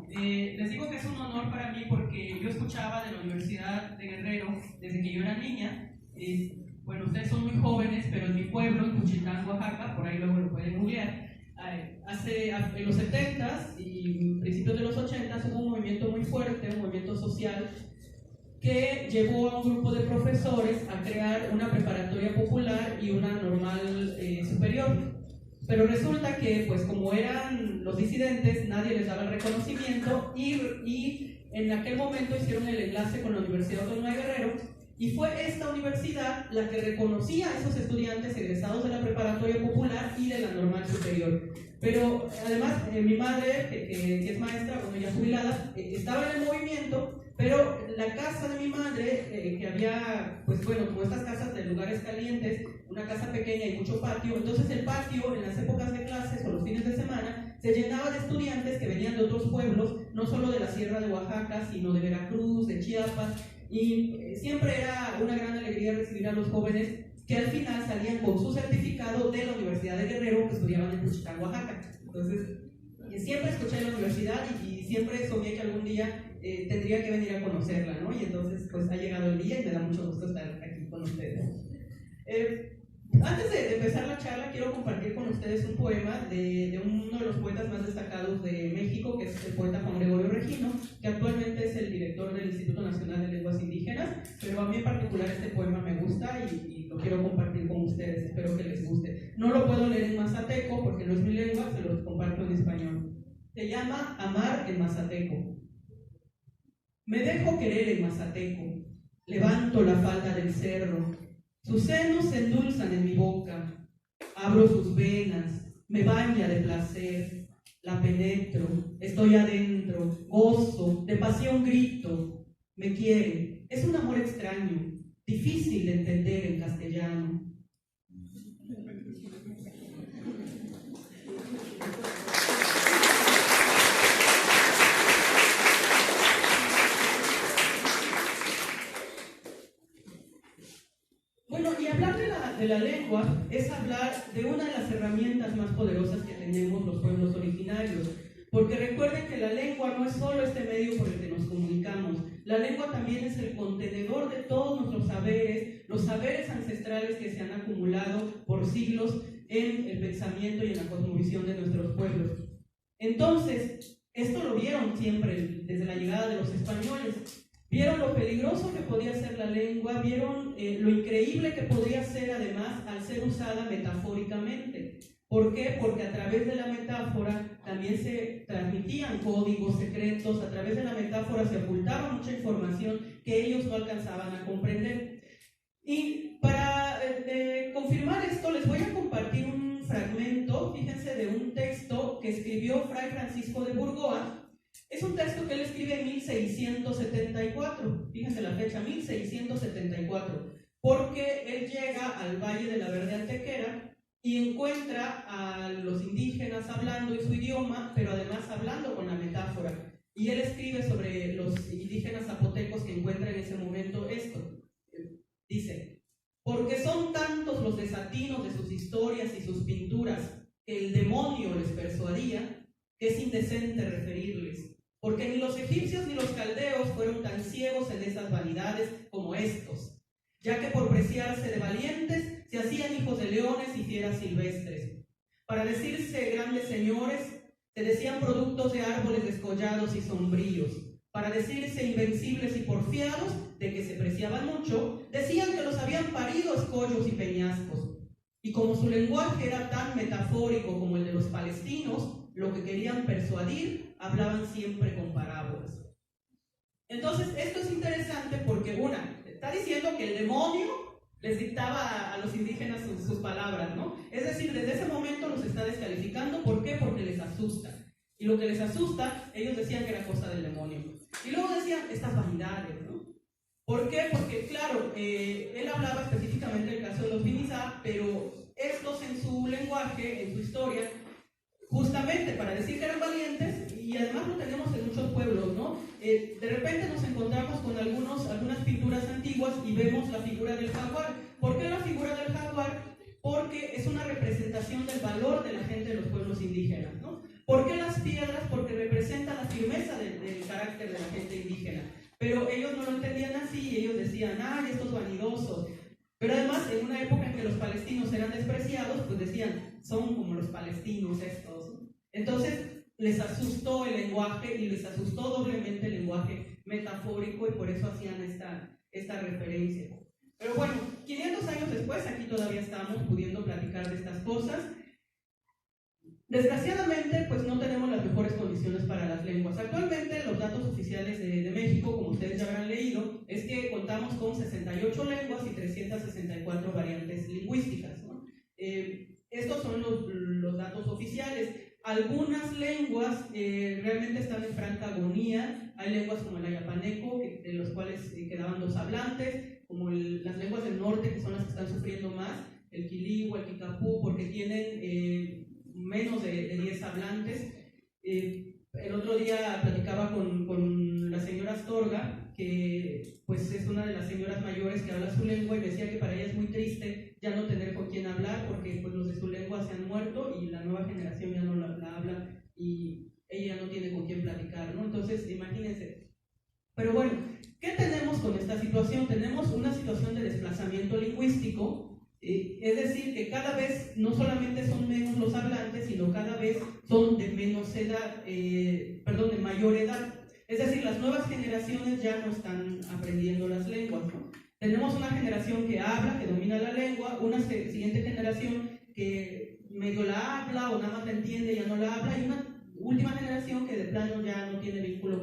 Les digo que es un honor para mí porque yo escuchaba de la Universidad de Guerrero desde que yo era niña. Bueno, ustedes son muy jóvenes, pero en mi pueblo, en Juchitán, Oaxaca, por ahí luego lo pueden googlear, en los 70s y principios de los 80s hubo un movimiento muy fuerte, un movimiento social que llevó a un grupo de profesores a crear una preparatoria popular y una normal superior. Pero resulta que, pues como eran los disidentes, nadie les daba el reconocimiento y en aquel momento hicieron el enlace con la Universidad Autónoma de Guerrero y fue esta universidad la que reconocía a esos estudiantes egresados de la preparatoria popular y de la normal superior. Pero además, mi madre, que es maestra, bueno, ya jubilada, estaba en el movimiento, pero la casa de mi madre, que había, pues bueno, como estas casas de lugares calientes, una casa pequeña y mucho patio, entonces el patio en las épocas de clases o los fines de semana se llenaba de estudiantes que venían de otros pueblos, no solo de la Sierra de Oaxaca, sino de Veracruz, de Chiapas, y siempre era una gran alegría recibir a los jóvenes que al final salían con su certificado de la Universidad de Guerrero que estudiaban en Juchitán, Oaxaca. Entonces, siempre escuché la universidad y siempre soñé que algún día tendría que venir a conocerla, ¿no? Y entonces, pues ha llegado el día y me da mucho gusto estar aquí con ustedes. Antes de empezar la charla, quiero compartir con ustedes un poema de uno de los poetas más destacados de México, que es el poeta Juan Gregorio Regino, que actualmente es el director del Instituto Nacional de Lenguas Indígenas, pero a mí en particular este poema me gusta y lo quiero compartir con ustedes, espero que les guste. No lo puedo leer en mazateco porque no es mi lengua, se lo comparto en español. Se llama Amar en Mazateco. Me dejo querer en mazateco, levanto la falda del cerro, sus senos se endulzan en mi boca, abro sus venas, me baña de placer, la penetro, estoy adentro, gozo, de pasión grito, me quiere, es un amor extraño, difícil de entender en castellano. Bueno, y hablar de la lengua es hablar de una de las herramientas más poderosas que tenemos los pueblos originarios, porque recuerden que la lengua no es solo este medio por el que nos comunicamos, la lengua también es el contenedor de todos nuestros saberes, los saberes ancestrales que se han acumulado por siglos en el pensamiento y en la cosmovisión de nuestros pueblos. Entonces, esto lo vieron siempre desde la llegada de los españoles. Vieron lo peligroso que podía ser la lengua, vieron lo increíble que podría ser además al ser usada metafóricamente. ¿Por qué? Porque a través de la metáfora también se transmitían códigos secretos, a través de la metáfora se ocultaba mucha información que ellos no alcanzaban a comprender. Y para confirmar esto les voy a compartir un fragmento, fíjense, de un texto que escribió Fray Francisco de Burgoa. Es un texto que él escribe en 1674, fíjense la fecha, 1674, porque él llega al Valle de la Verde Antequera y encuentra a los indígenas hablando en su idioma, pero además hablando con la metáfora. Y él escribe sobre los indígenas zapotecos que encuentra en ese momento esto. Dice, porque son tantos los desatinos de sus historias y sus pinturas que el demonio les persuadía, que es indecente referirles, porque ni los egipcios ni los caldeos fueron tan ciegos en esas vanidades como estos, ya que por preciarse de valientes se hacían hijos de leones y fieras silvestres. Para decirse grandes señores, se decían productos de árboles descollados y sombríos. Para decirse invencibles y porfiados, de que se preciaban mucho, decían que los habían parido escollos y peñascos. Y como su lenguaje era tan metafórico como el de los palestinos, lo que querían persuadir, hablaban siempre con parábolas. Entonces, esto es interesante porque, está diciendo que el demonio les dictaba a los indígenas sus palabras, ¿no? Es decir, desde ese momento los está descalificando. ¿Por qué? Porque les asusta. Y lo que les asusta, ellos decían que era cosa del demonio. Y luego decían estas vanidades, ¿no? ¿Por qué? Porque, claro, él hablaba específicamente del caso de los Vinizá, pero estos en su lenguaje, en su historia, justamente para decir que eran valientes, y además lo tenemos en muchos pueblos, ¿no? De repente nos encontramos con algunas pinturas antiguas y vemos la figura del jaguar. ¿Por qué la figura del jaguar? Porque es una representación del valor de la gente de los pueblos indígenas, ¿no? ¿Por qué las piedras? Porque representan la firmeza de decían, ¡ay, estos vanidosos! Pero además, en una época en que los palestinos eran despreciados, pues decían, son como los palestinos estos. Entonces, les asustó el lenguaje y les asustó doblemente el lenguaje metafórico y por eso hacían esta referencia. Pero bueno, 500 años después, aquí todavía estamos pudiendo platicar de estas cosas. Desgraciadamente, pues no tenemos las mejores condiciones para las lenguas. Actualmente, los datos oficiales de México, como ustedes ya habrán leído, es que contamos con 68 lenguas y 364 variantes lingüísticas, ¿no? Estos son los datos oficiales. Algunas lenguas realmente están en franca agonía. Hay lenguas como el ayapaneco, de los cuales quedaban 2 hablantes, como las lenguas del norte, que son las que están sufriendo más, el quiligua, el kikapú, porque tienen menos de 10 hablantes. El otro día platicaba con la señora Astorga, que pues es una de las señoras mayores que habla su lengua, y decía que para ella es muy triste ya no tener con quién hablar, porque pues los de su lengua se han muerto y la nueva generación ya no la habla y ella ya no tiene con quién platicar, ¿no? Entonces, imagínense. Pero bueno, ¿qué tenemos con esta situación? Tenemos una situación de desplazamiento lingüístico. Es decir, que cada vez no solamente son menos los hablantes, sino cada vez son de menos edad, de mayor edad. Es decir, las nuevas generaciones ya no están aprendiendo las lenguas, ¿no? Tenemos una generación que habla, que domina la lengua, una siguiente generación que medio la habla o nada más la entiende, ya no la habla, y una última generación que de plano ya no tiene vínculo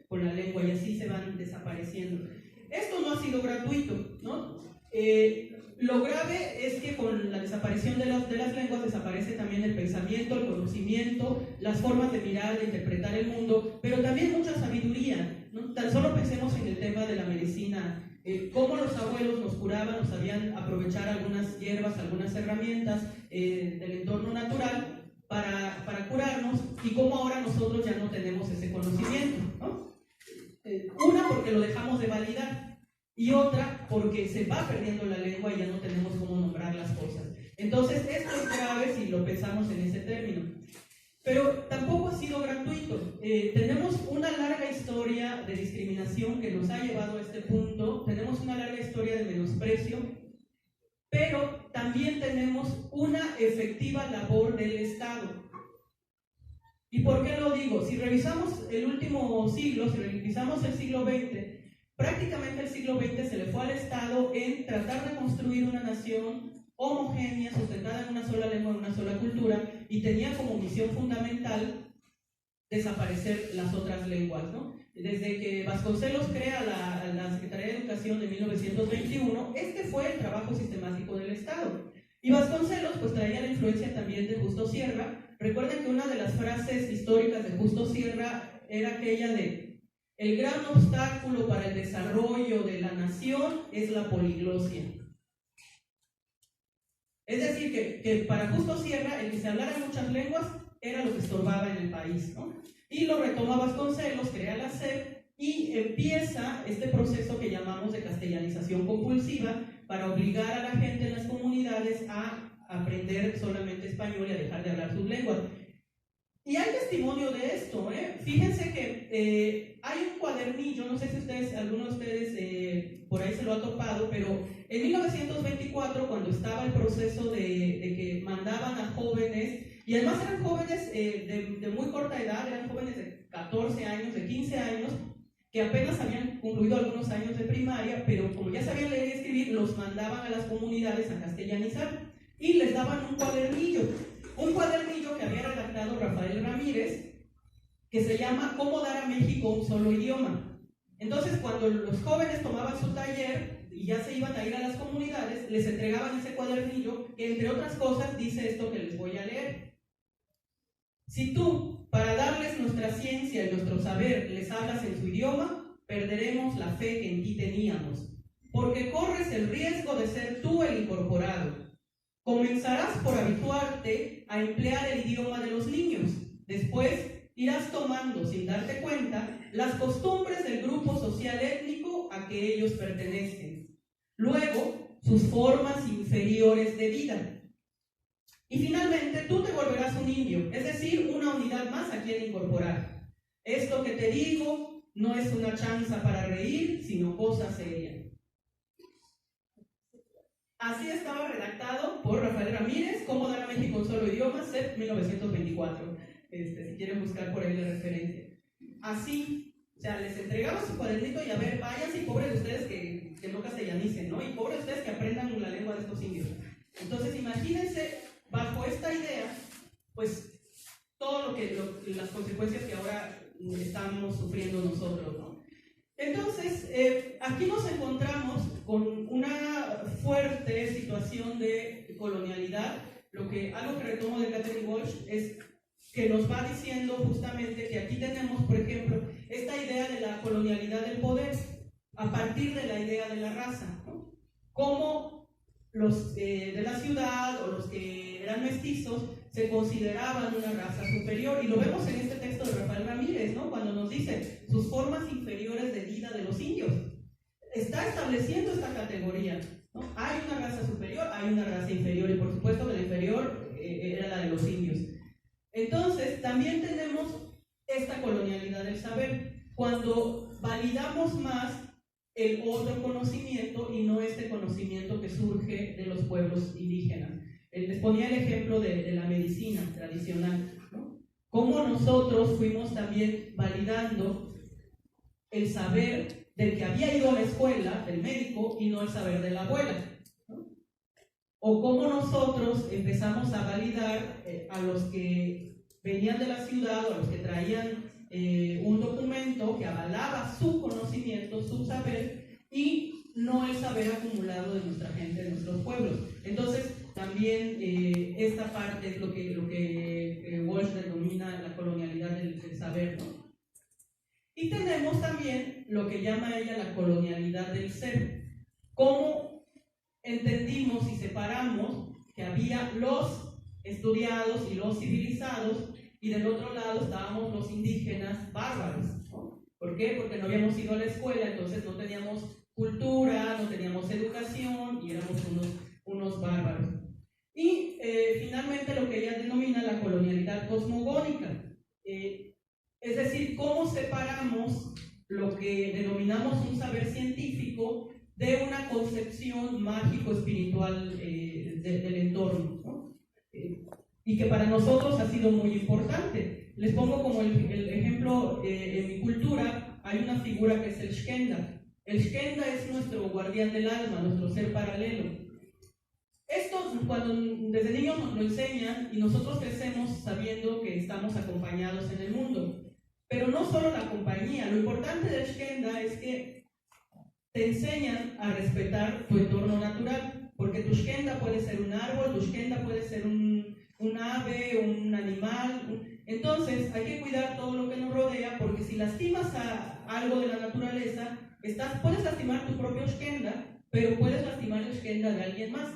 con la lengua, y así se van desapareciendo. Esto no ha sido gratuito, ¿no? Lo grave es que con la desaparición de las lenguas desaparece también el pensamiento, el conocimiento, las formas de mirar, de interpretar el mundo, pero también mucha sabiduría, ¿no? Tan solo pensemos en el tema de la medicina, cómo los abuelos nos curaban, nos sabían aprovechar algunas hierbas, algunas herramientas del entorno natural para curarnos, y cómo ahora nosotros ya no tenemos ese conocimiento, ¿no? Una, porque lo dejamos de validar, y otra porque se va perdiendo la lengua y ya no tenemos cómo nombrar las cosas. Entonces, esto es grave si lo pensamos en ese término. Pero tampoco ha sido gratuito. Tenemos una larga historia de discriminación que nos ha llevado a este punto, tenemos una larga historia de menosprecio, pero también tenemos una efectiva labor del Estado. ¿Y por qué lo digo? Si revisamos el último siglo, si revisamos el siglo XX, prácticamente el siglo XX se le fue al Estado en tratar de construir una nación homogénea, sustentada en una sola lengua, en una sola cultura, y tenía como misión fundamental desaparecer las otras lenguas, ¿no? Desde que Vasconcelos crea la Secretaría de Educación de 1921, este fue el trabajo sistemático del Estado. Y Vasconcelos pues traía la influencia también de Justo Sierra. Recuerden que una de las frases históricas de Justo Sierra era aquella de: el gran obstáculo para el desarrollo de la nación es la poliglosia. Es decir, que para Justo Sierra, el que se hablara muchas lenguas era lo que estorbaba en el país, ¿no? Y lo retoma Vasconcelos, crea la SEP y empieza este proceso que llamamos de castellanización compulsiva para obligar a la gente en las comunidades a aprender solamente español y a dejar de hablar sus lenguas. Y hay testimonio de esto, ¿eh? Fíjense que hay un cuadernillo, no sé si alguno de ustedes por ahí se lo ha topado, pero en 1924, cuando estaba el proceso de que mandaban a jóvenes, y además eran jóvenes de muy corta edad, eran jóvenes de 14 años, de 15 años, que apenas habían concluido algunos años de primaria, pero como ya sabían leer y escribir, los mandaban a las comunidades a castellanizar, y les daban un cuadernillo que había redactado Rafael Ramírez, que se llama ¿Cómo dar a México un solo idioma? Entonces, cuando los jóvenes tomaban su taller y ya se iban a ir a las comunidades, les entregaban ese cuadernillo que, entre otras cosas, dice esto que les voy a leer. Si tú, para darles nuestra ciencia y nuestro saber, les hablas en su idioma, perderemos la fe que en ti teníamos, porque corres el riesgo de ser tú el incorporado. Comenzarás por habituarte a emplear el idioma de los niños. Después irás tomando, sin darte cuenta, las costumbres del grupo social étnico a que ellos pertenecen. Luego, sus formas inferiores de vida. Y finalmente, tú te volverás un indio, es decir, una unidad más a quien incorporar. Esto que te digo no es una chanza para reír, sino cosa seria. Así estaba redactado por Rafael Ramírez, Cómo dar a México un solo idioma, CEP 1924. Si quieren buscar por ahí la referencia. Así, o sea, les entregaba su cuadernito y a ver, váyanse y pobres de ustedes que no castellanicen, ¿no? Y pobres de ustedes que aprendan la lengua de estos indios. Entonces, imagínense, bajo esta idea, pues, todo las consecuencias que ahora estamos sufriendo nosotros, ¿no? Entonces, aquí nos encontramos con una fuerte situación de colonialidad. Algo que retomo de Catherine Walsh es que nos va diciendo justamente que aquí tenemos, por ejemplo, esta idea de la colonialidad del poder a partir de la idea de la raza, ¿no? Cómo los de la ciudad o los que eran mestizos se consideraban una raza superior, y lo vemos en este texto de Rafael Ramírez, ¿no? Cuando nos dice sus formas inferiores de vida de los indios. Está estableciendo esta categoría, ¿no? Hay una raza superior, hay una raza inferior, y por supuesto que la inferior era la de los indios. Entonces, también tenemos esta colonialidad del saber, cuando validamos más el otro conocimiento y no este conocimiento que surge de los pueblos indígenas. Les ponía el ejemplo de la medicina tradicional, ¿no? Cómo nosotros fuimos también validando el saber del que había ido a la escuela, del médico, y no el saber de la abuela, ¿no? O cómo nosotros empezamos a validar a los que venían de la ciudad o a los que traían un documento que avalaba su conocimiento, su saber, y no el saber acumulado de nuestra gente, de nuestros pueblos. Entonces, también esta parte es lo que Walsh denomina la colonialidad del saber, ¿no? Y tenemos también lo que llama ella la colonialidad del ser. Cómo entendimos y separamos que había los estudiados y los civilizados, y del otro lado estábamos los indígenas bárbaros, ¿no? ¿Por qué? Porque no habíamos ido a la escuela, entonces no teníamos cultura, no teníamos educación y éramos unos bárbaros. Y finalmente lo que ella denomina la colonialidad cosmogónica, es decir, cómo separamos lo que denominamos un saber científico de una concepción mágico-espiritual del entorno, ¿no? Y que para nosotros ha sido muy importante. Les pongo como el ejemplo, en mi cultura hay una figura que es el Shkenda. El Shkenda es nuestro guardián del alma, nuestro ser paralelo. Esto, cuando desde niños nos lo enseñan y nosotros crecemos sabiendo que estamos acompañados en el mundo. Pero no solo la compañía, lo importante del Shkenda es que te enseñan a respetar tu entorno natural, porque tu Shkenda puede ser un árbol, tu Shkenda puede ser un ave, un animal. Entonces hay que cuidar todo lo que nos rodea, porque si lastimas a algo de la naturaleza, puedes lastimar tu propio Shkenda, pero puedes lastimar el Shkenda de alguien más.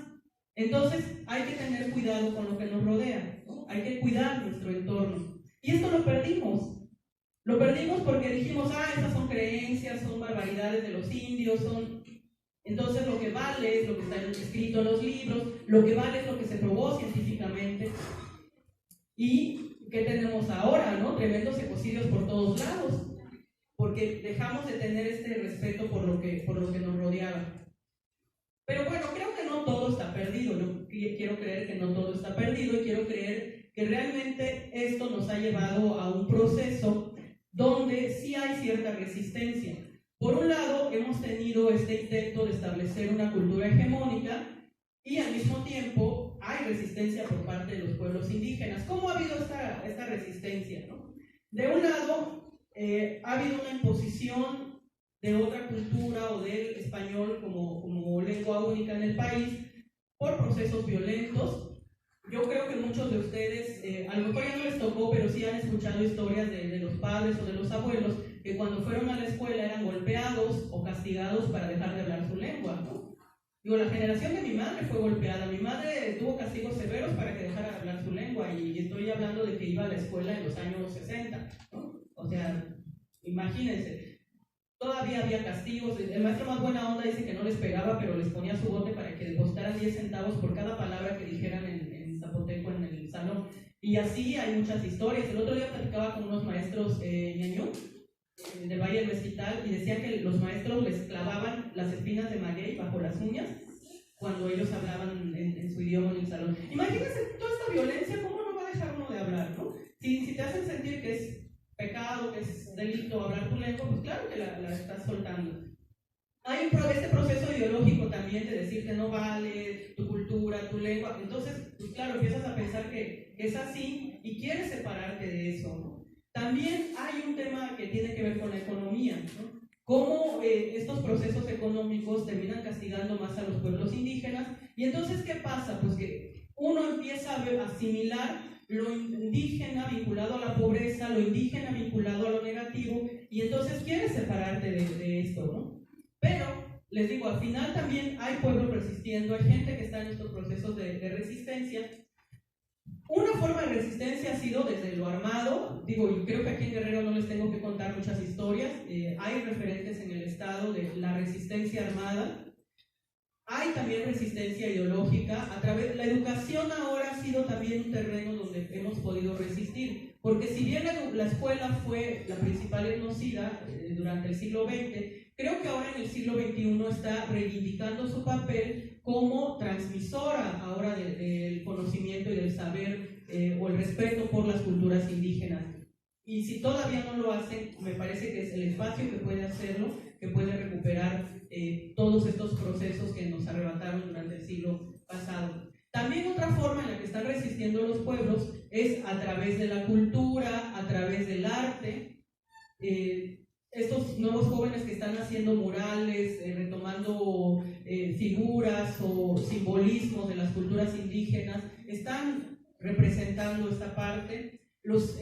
Entonces hay que tener cuidado con lo que nos rodea, ¿no? Hay que cuidar nuestro entorno. Y esto lo perdimos. Lo perdimos porque dijimos, estas son creencias, son barbaridades de los indios, Entonces lo que vale es lo que está escrito en los libros, lo que vale es lo que se probó científicamente. ¿Y qué tenemos ahora, no? Tremendos ecocidios por todos lados, porque dejamos de tener este respeto por lo que nos rodeaba. Pero bueno, creo que no todo está perdido. Yo quiero creer que no todo está perdido, y quiero creer que realmente esto nos ha llevado a un proceso donde sí hay cierta resistencia. Por un lado, hemos tenido este intento de establecer una cultura hegemónica, y al mismo tiempo hay resistencia por parte de los pueblos indígenas. ¿Cómo ha habido esta resistencia, no? De un lado, ha habido una imposición de otra cultura o del español como lengua única en el país por procesos violentos. Yo creo que muchos de ustedes, a lo mejor ya no les tocó, pero sí han escuchado historias de los padres o de los abuelos que cuando fueron a la escuela eran golpeados o castigados para dejar de hablar su lengua, ¿no? Digo, la generación de mi madre fue golpeada. Mi madre tuvo castigos severos para que dejara de hablar su lengua, y estoy hablando de que iba a la escuela en los años 60, ¿no? O sea, imagínense. Todavía había castigos. El maestro más buena onda dice que no les pegaba, pero les ponía su bote para que depositaran 10 centavos por cada palabra que dijeran en zapoteco en el salón. Y así hay muchas historias. El otro día platicaba con unos maestros ñañú del Valle del Mezquital, y decían que los maestros les clavaban las espinas de maguey bajo las uñas cuando ellos hablaban en su idioma en el salón. Imagínense toda esta violencia, ¿cómo no va a dejar uno de hablar, no? Si te hacen sentir que es pecado, que es delito hablar tu lengua, pues claro que la estás soltando. Hay este proceso ideológico también de decir que no vale tu cultura, tu lengua. Entonces, pues claro, empiezas a pensar que es así y quieres separarte de eso, ¿no? También hay un tema que tiene que ver con la economía, ¿no? Cómo estos procesos económicos terminan castigando más a los pueblos indígenas. Y entonces, ¿qué pasa? Pues que uno empieza a asimilar lo indígena vinculado a la pobreza, lo indígena vinculado a lo negativo, y entonces quieres separarte de esto, ¿no? Pero, les digo, al final también hay pueblos resistiendo, hay gente que está en estos procesos de resistencia. Una forma de resistencia ha sido desde lo armado, digo, y creo que aquí en Guerrero no les tengo que contar muchas historias, hay referentes en el estado de la resistencia armada, hay también resistencia ideológica, a través de la educación ahora ha sido también un terreno donde hemos podido resistir, porque si bien la escuela fue la principal etnocida durante el siglo XX, creo que ahora en el siglo XXI está reivindicando su papel como transmisora ahora del conocimiento y del saber o el respeto por las culturas indígenas. Y si todavía no lo hacen, me parece que es el espacio que puede hacerlo, que puede recuperar todos estos procesos que nos arrebataron durante el siglo pasado. También otra forma en la que están resistiendo los pueblos es a través de la cultura, a través del arte. Estos nuevos jóvenes que están haciendo murales, retomando figuras o simbolismos de las culturas indígenas, están representando esta parte. Los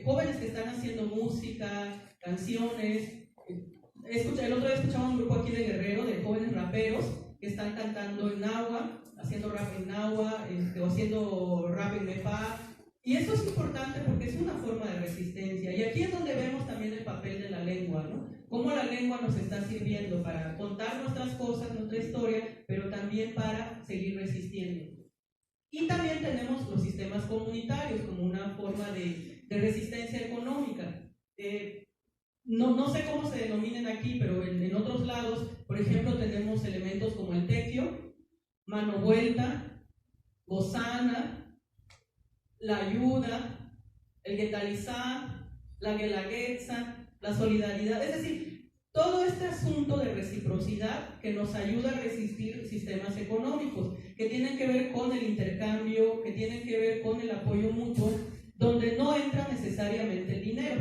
jóvenes que están haciendo música, canciones. El otro día escuchaba un grupo aquí de Guerrero de jóvenes raperos que están cantando en náhuatl, haciendo rap en náhuatl, o haciendo rap en mepá. Y esto es importante porque es una forma de resistencia. Y aquí es donde vemos también el papel de la lengua, ¿no? Cómo la lengua nos está sirviendo para contar nuestras cosas, nuestra historia, pero también para seguir resistiendo. Y también tenemos los sistemas comunitarios como una forma de resistencia económica. No sé cómo se denominan aquí, pero en otros lados, por ejemplo, tenemos elementos como el tequio, mano vuelta, gozana, la ayuda, el getalizá, la guelaguetza, la solidaridad. Es decir, todo este asunto de reciprocidad que nos ayuda a resistir sistemas económicos, que tienen que ver con el intercambio, que tienen que ver con el apoyo mutuo, donde no entra necesariamente el dinero.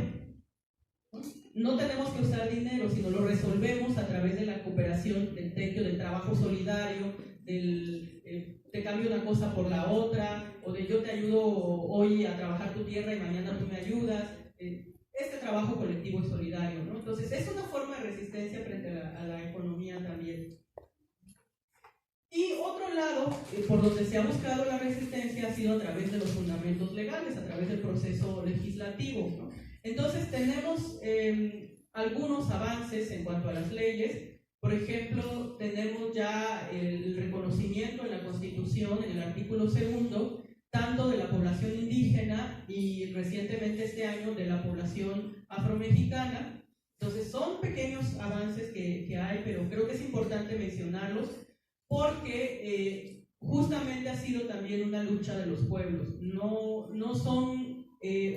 No tenemos que usar dinero, sino lo resolvemos a través de la cooperación, del tequio, del trabajo solidario, te cambio una cosa por la otra, o de yo te ayudo hoy a trabajar tu tierra y mañana tú me ayudas. Este trabajo colectivo y solidario, ¿no? Entonces es una forma de resistencia frente a la economía también. Y otro lado, por donde se ha buscado la resistencia ha sido a través de los fundamentos legales, a través del proceso legislativo, ¿no? Entonces tenemos algunos avances en cuanto a las leyes. Por ejemplo, tenemos ya el reconocimiento en la Constitución, en el artículo 2, tanto de la población indígena y recientemente este año de la población afromexicana. Entonces son pequeños avances que hay, pero creo que es importante mencionarlos porque justamente ha sido también una lucha de los pueblos. No son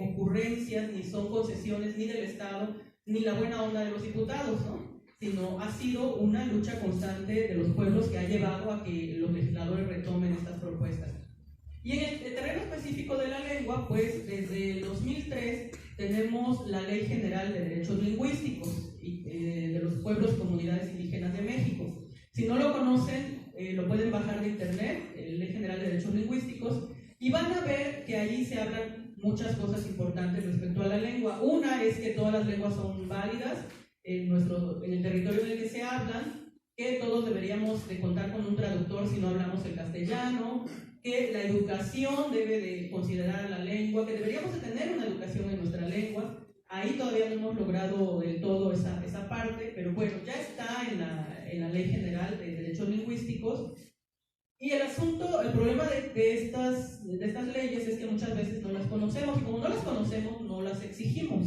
ocurrencias, ni son concesiones ni del Estado, ni la buena onda de los diputados, ¿no? Sino ha sido una lucha constante de los pueblos que ha llevado a que los legisladores retomen estas propuestas. Y en el terreno específico de la lengua, pues desde el 2003 tenemos la Ley General de Derechos Lingüísticos de los pueblos y comunidades indígenas de México. Si no lo conocen, lo pueden bajar de internet, Ley General de Derechos Lingüísticos, y van a ver que ahí se hablan muchas cosas importantes respecto a la lengua. Una es que todas las lenguas son válidas en el territorio en el que se hablan, que todos deberíamos de contar con un traductor si no hablamos el castellano, que la educación debe de considerar a la lengua, que deberíamos de tener una educación en nuestra lengua. Ahí todavía no hemos logrado del todo esa parte, pero bueno, ya está en la Ley General de Derechos Lingüísticos. Y el problema de estas leyes es que muchas veces no las conocemos, y como no las conocemos, no las exigimos.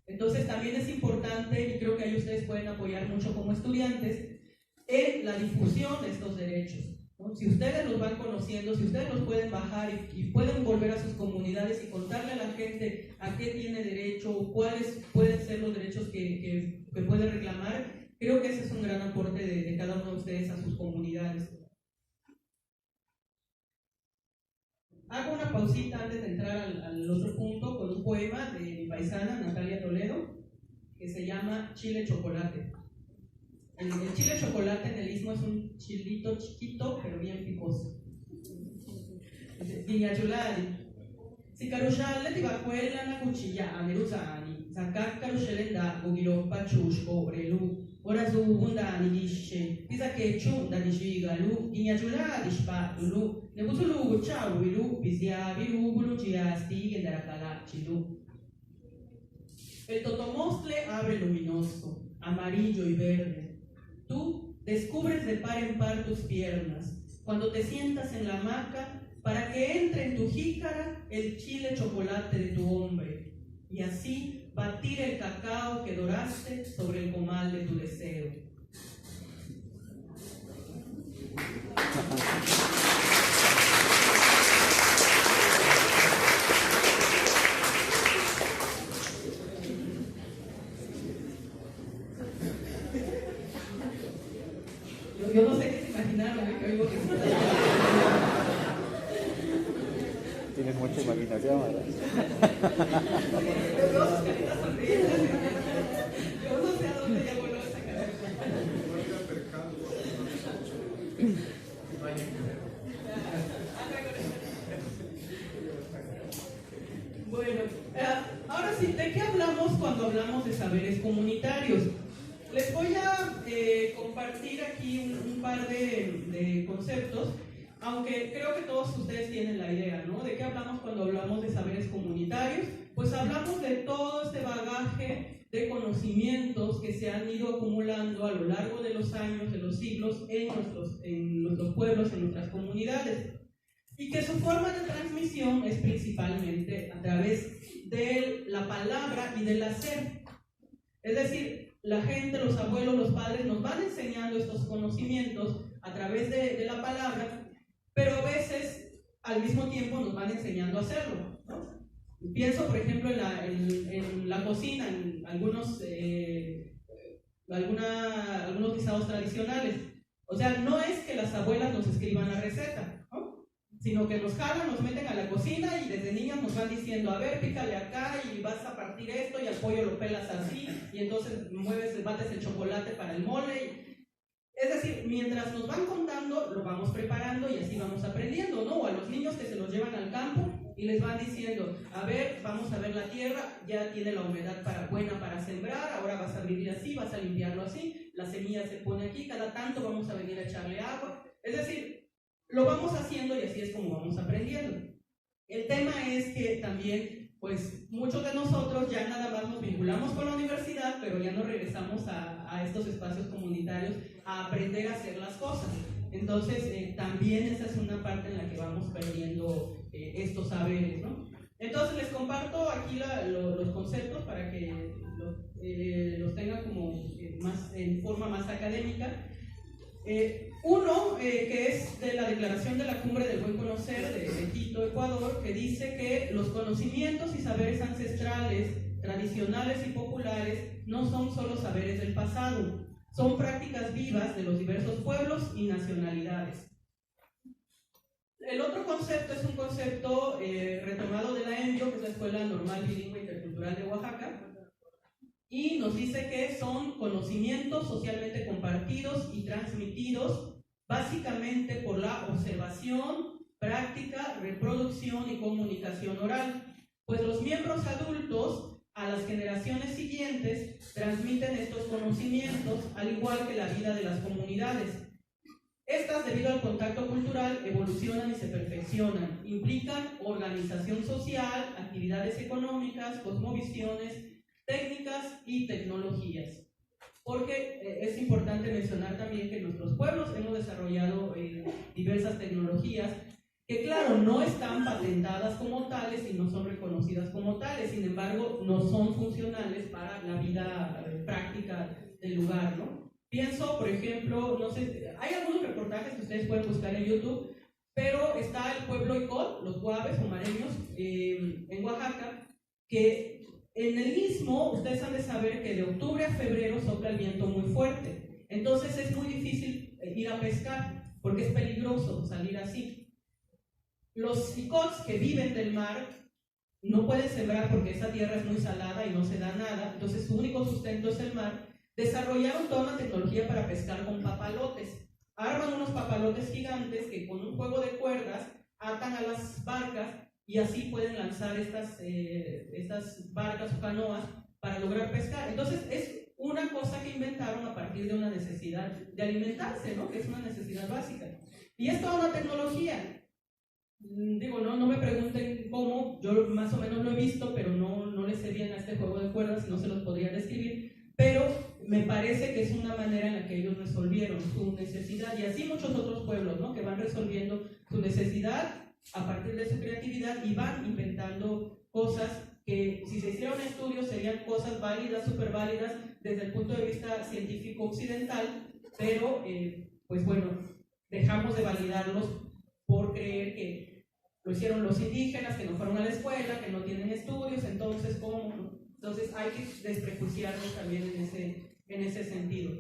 Entonces también es importante, y creo que ahí ustedes pueden apoyar mucho como estudiantes, en la difusión de estos derechos, ¿no? Si ustedes los van conociendo, si ustedes los pueden bajar y pueden volver a sus comunidades y contarle a la gente a qué tiene derecho, cuáles pueden ser los derechos que puede reclamar, creo que ese es un gran aporte de cada uno de ustedes a sus comunidades. Hago una pausita antes de entrar al otro punto con un poema de mi paisana Natalia Toledo que se llama Chile Chocolate. El chile chocolate en el istmo es un chilito chiquito pero bien picoso. Viñachulari. Si caruscialle ti va quella na cuciglia a Merusani, Zacaccaruscelenda, Gugilo Paciusco, Relu, ora su Gundani disce, Pisacchecciu, da dicigalu, Vignachulari spatulu, ne busulu, ciao, vilu, Pisiavi, Rubulu, Giasti, che da calaccilu. El totomostle abre luminoso, amarillo y verde. Tú descubres de par en par tus piernas cuando te sientas en la hamaca para que entre en tu jícara el chile chocolate de tu hombre y así batir el cacao que doraste sobre el comal de tu deseo. Yo no sé qué se imaginaron, que oigo que Tienes mucha imaginación, ¿verdad? Yo no sé a dónde ya voló esa cabeza. Bueno, ahora sí, ¿de qué hablamos cuando hablamos de saberes comunitarios? Les voy a compartir aquí un par de conceptos, aunque creo que todos ustedes tienen la idea, ¿no? ¿De qué hablamos cuando hablamos de saberes comunitarios? Pues hablamos de todo este bagaje de conocimientos que se han ido acumulando a lo largo de los años, de los siglos, en nuestros pueblos, en nuestras comunidades, y que su forma de transmisión es principalmente a través de la palabra y del hacer. Es decir, la gente, los abuelos, los padres nos van enseñando estos conocimientos a través de la palabra, pero a veces al mismo tiempo nos van enseñando a hacerlo, ¿no? Pienso, por ejemplo, en la cocina, en algunos guisados tradicionales. O sea, no es que las abuelas nos escriban la receta, ¿no? Sino que nos jalan, nos meten a la cocina y desde niñas nos van diciendo, a ver, pícale acá y vas a partir esto y al pollo lo pelas así y entonces bates el chocolate para el mole. Es decir, mientras nos van contando, lo vamos preparando y así vamos aprendiendo, ¿no? O a los niños que se los llevan al campo y les van diciendo, a ver, vamos a ver la tierra, ya tiene la humedad buena para sembrar, ahora vas a abrir así, vas a limpiarlo así, la semilla se pone aquí, cada tanto vamos a venir a echarle agua. Es decir, lo vamos haciendo y así es como vamos aprendiendo. El tema es que también, pues, muchos de nosotros ya nada más nos vinculamos con la universidad, pero ya no regresamos a estos espacios comunitarios a aprender a hacer las cosas. Entonces, también esa es una parte en la que vamos perdiendo estos saberes, ¿no? Entonces, les comparto aquí los conceptos para que los tengan como en forma más académica. Uno, que es de la Declaración de la Cumbre del Buen Conocer de Quito, Ecuador, que dice que los conocimientos y saberes ancestrales, tradicionales y populares no son solo saberes del pasado, son prácticas vivas de los diversos pueblos y nacionalidades. El otro concepto es un concepto retomado de la ENBIO, que es la Escuela Normal Bilingüe Intercultural de Oaxaca, y nos dice que son conocimientos socialmente compartidos y transmitidos básicamente por la observación, práctica, reproducción y comunicación oral, pues los miembros adultos a las generaciones siguientes transmiten estos conocimientos al igual que la vida de las comunidades. Estas, debido al contacto cultural, evolucionan y se perfeccionan, implican organización social, actividades económicas, cosmovisiones, técnicas y tecnologías. Porque es importante mencionar también que en nuestros pueblos hemos desarrollado diversas tecnologías que, claro, no están patentadas como tales y no son reconocidas como tales, sin embargo, no son funcionales para la vida práctica del lugar, ¿no? Pienso, por ejemplo, no sé, hay algunos reportajes que ustedes pueden buscar en YouTube, pero está el pueblo Icod, los guaves o mareños, en Oaxaca, que en el istmo ustedes han de saber que de octubre a febrero sopla el viento muy fuerte. Entonces es muy difícil ir a pescar porque es peligroso salir así. Los Icods que viven del mar no pueden sembrar porque esa tierra es muy salada y no se da nada, entonces su único sustento es el mar. Desarrollaron toda una tecnología para pescar con papalotes. Arman unos papalotes gigantes que con un juego de cuerdas atan a las barcas y así pueden lanzar estas barcas o canoas para lograr pescar. Entonces es una cosa que inventaron a partir de una necesidad de alimentarse, ¿no? Que es una necesidad básica. Y es toda una tecnología. Digo, no me pregunten cómo, yo más o menos lo he visto, pero no le sé bien a este juego de cuerdas y no se los podría describir, pero me parece que es una manera en la que ellos resolvieron su necesidad, y así muchos otros pueblos, ¿no? Que van resolviendo su necesidad a partir de su creatividad y van inventando cosas que si se hicieran estudios serían cosas válidas, súper válidas desde el punto de vista científico occidental, pero pues bueno, dejamos de validarlos por creer que lo hicieron los indígenas, que no fueron a la escuela, que no tienen estudios, entonces ¿cómo? Entonces hay que desprejuiciarnos también en ese sentido.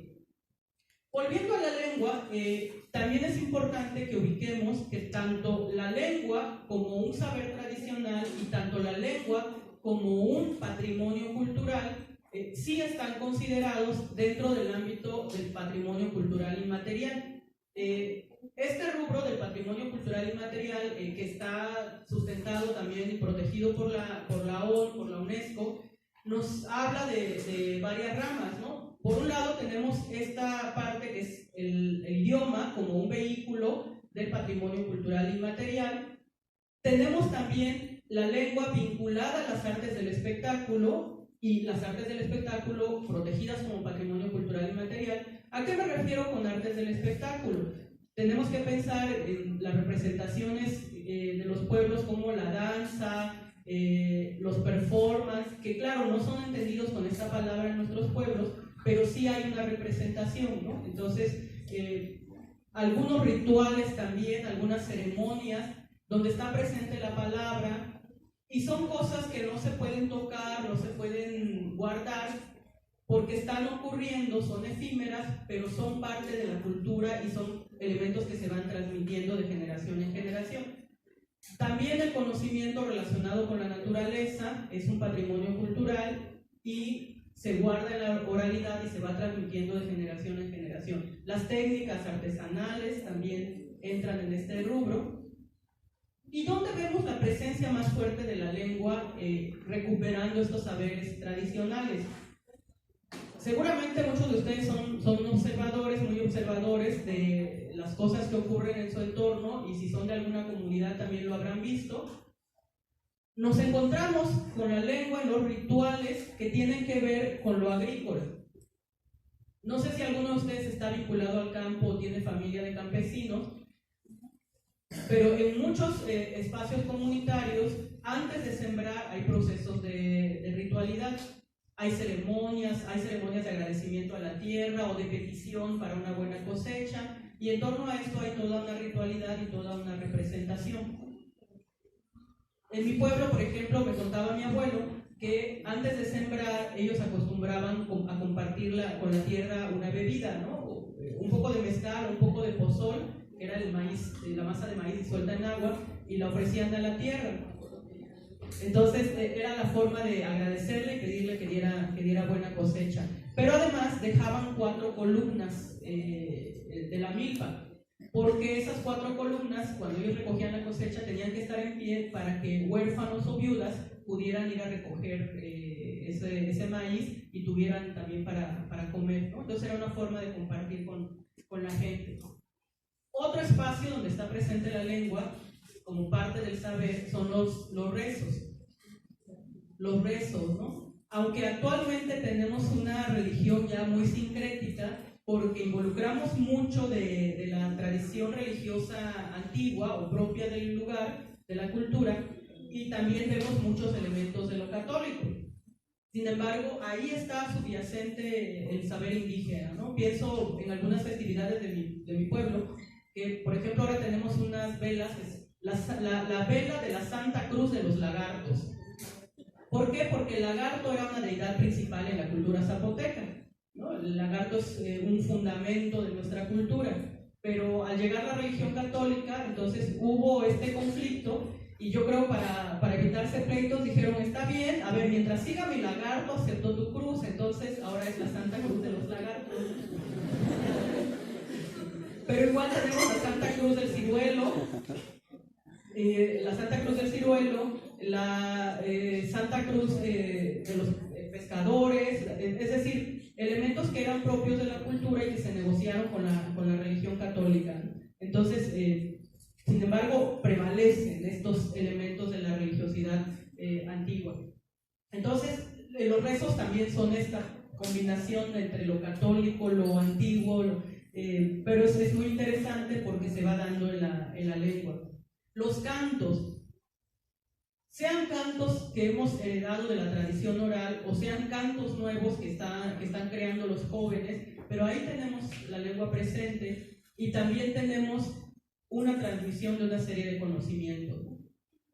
Volviendo a la lengua, también es importante que ubiquemos que tanto la lengua como un saber tradicional y tanto la lengua como un patrimonio cultural sí están considerados dentro del ámbito del patrimonio cultural inmaterial. Este rubro del patrimonio cultural inmaterial, que está sustentado también y protegido por la ONU, por la UNESCO, nos habla de varias ramas, ¿no? Por un lado tenemos esta parte que es el idioma como un vehículo del patrimonio cultural inmaterial. Tenemos también la lengua vinculada a las artes del espectáculo y las artes del espectáculo protegidas como patrimonio cultural inmaterial. ¿A qué me refiero con artes del espectáculo? Tenemos que pensar en las representaciones de los pueblos como la danza, los performances, que claro, no son entendidos con esta palabra en nuestros pueblos, pero sí hay una representación, ¿no? Entonces, algunos rituales también, algunas ceremonias, donde está presente la palabra, y son cosas que no se pueden tocar, no se pueden guardar, porque están ocurriendo, son efímeras, pero son parte de la cultura y son elementos que se van transmitiendo de generación en generación. También el conocimiento relacionado con la naturaleza es un patrimonio cultural y se guarda en la oralidad y se va transmitiendo de generación en generación. Las técnicas artesanales también entran en este rubro. ¿Y dónde vemos la presencia más fuerte de la lengua recuperando estos saberes tradicionales? Seguramente muchos de ustedes son observadores, muy observadores de las cosas que ocurren en su entorno, y si son de alguna comunidad también lo habrán visto. Nos encontramos con la lengua en los rituales que tienen que ver con lo agrícola. No sé si alguno de ustedes está vinculado al campo o tiene familia de campesinos, pero en muchos espacios comunitarios, antes de sembrar hay procesos de ritualidad. Hay ceremonias de agradecimiento a la tierra o de petición para una buena cosecha, y en torno a esto hay toda una ritualidad y toda una representación. En mi pueblo, por ejemplo, me contaba mi abuelo que antes de sembrar ellos acostumbraban a compartir con la tierra una bebida, ¿no? Un poco de mezcal, un poco de pozol, que era el maíz, la masa de maíz disuelta en agua, y la ofrecían a la tierra. Entonces era la forma de agradecerle y pedirle que diera buena cosecha. Pero además dejaban 4 columnas de la milpa, porque esas 4 columnas, cuando ellos recogían la cosecha, tenían que estar en pie para que huérfanos o viudas pudieran ir a recoger ese maíz y tuvieran también para comer, ¿no? Entonces era una forma de compartir con la gente. Otro espacio donde está presente la lengua como parte del saber son los rezos. Los rezos, ¿no? Aunque actualmente tenemos una religión ya muy sincrética, porque involucramos mucho de la tradición religiosa antigua o propia del lugar, de la cultura, y también vemos muchos elementos de lo católico. Sin embargo, ahí está subyacente el saber indígena, ¿no? Pienso en algunas festividades de mi pueblo, que por ejemplo ahora tenemos unas velas, la vela de la Santa Cruz de los Lagartos. ¿Por qué? Porque el lagarto era una deidad principal en la cultura zapoteca, ¿no? El lagarto es un fundamento de nuestra cultura, pero al llegar la religión católica, entonces hubo este conflicto. Y yo creo para evitarse pleitos dijeron, está bien, a ver, mientras siga mi lagarto, aceptó tu cruz, entonces ahora es la Santa Cruz de los Lagartos. Pero igual tenemos la Santa Cruz del Ciruelo, la Santa Cruz del Ciruelo, la Santa Cruz de los pescadores, es decir, elementos que eran propios de la cultura y que se negociaron con la religión católica. Entonces, sin embargo, prevalecen estos elementos de la religiosidad antigua. Entonces, los rezos también son esta combinación entre lo católico, lo antiguo, pero es muy interesante porque se va dando en la lengua. Los cantos, sean cantos que hemos heredado de la tradición oral o sean cantos nuevos que están creando los jóvenes, pero ahí tenemos la lengua presente y también tenemos una transmisión de una serie de conocimientos.